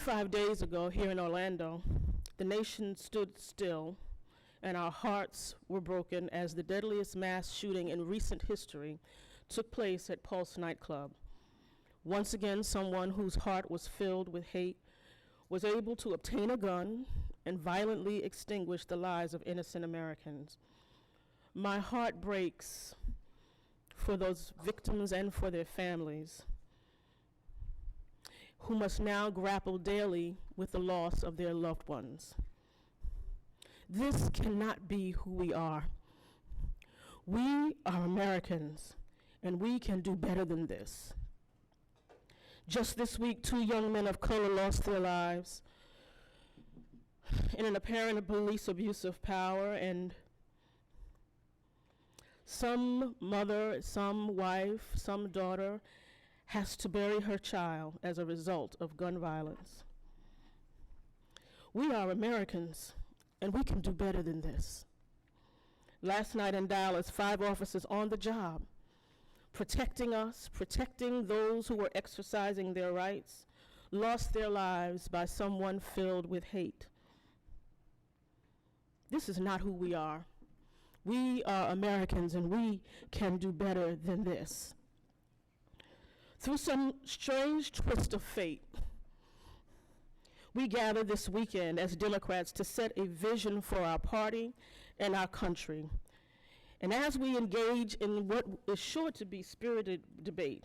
25 days ago here in Orlando, the nation stood still and our hearts were broken as the deadliest mass shooting in recent history took place at Pulse nightclub. Once again, someone whose heart was filled with hate was able to obtain a gun and violently extinguish the lives of innocent Americans. My heart breaks for those victims and for their families who must now grapple daily with the loss of their loved ones. This cannot be who we are. We are Americans, and we can do better than this. Just this week, 2 young men of color lost their lives in an apparent police abuse of power, and some mother, some wife, some daughter has to bury her child as a result of gun violence. We are Americans, and we can do better than this. Last night in Dallas, 5 officers on the job, protecting us, protecting those who were exercising their rights, lost their lives by someone filled with hate. This is not who we are. We are Americans, and we can do better than this. Through some strange twist of fate, we gather this weekend as Democrats to set a vision for our party and our country. And as we engage in what is sure to be spirited debate,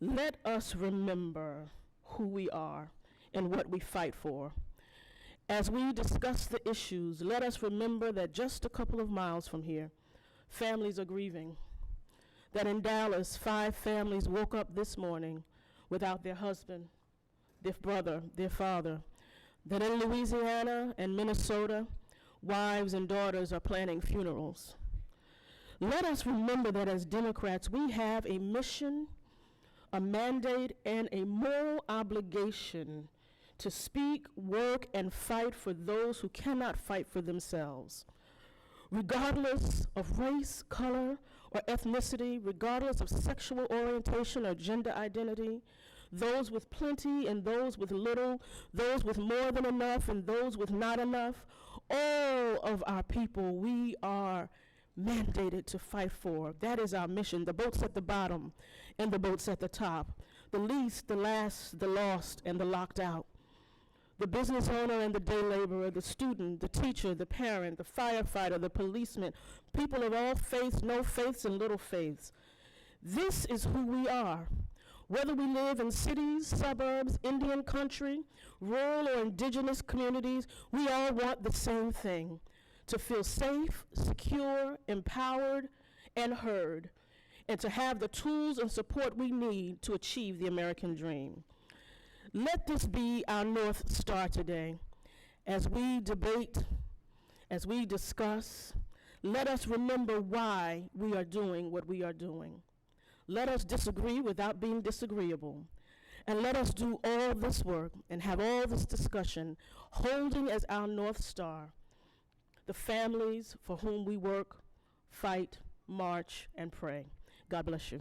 let us remember who we are and what we fight for. As we discuss the issues, let us remember that just a couple of miles from here, families are grieving. That in Dallas, 5 families woke up this morning without their husband, their brother, their father. That in Louisiana and Minnesota, wives and daughters are planning funerals. Let us remember that as Democrats, we have a mission, a mandate, and a moral obligation to speak, work, and fight for those who cannot fight for themselves. Regardless of race, color, or ethnicity, regardless of sexual orientation or gender identity, those with plenty and those with little, those with more than enough and those with not enough, all of our people we are mandated to fight for. That is our mission. The boats at the bottom and the boats at the top. The least, the last, the lost, and the locked out. The business owner and the day laborer, the student, the teacher, the parent, the firefighter, the policeman, people of all faiths, no faiths, and little faiths. This is who we are. Whether we live in cities, suburbs, Indian country, rural or indigenous communities, we all want the same thing: to feel safe, secure, empowered, and heard, and to have the tools and support we need to achieve the American dream. Let this be our North Star today. As we debate, as we discuss, let us remember why we are doing what we are doing. Let us disagree without being disagreeable. And let us do all this work and have all this discussion, holding as our North Star the families for whom we work, fight, march, and pray. God bless you.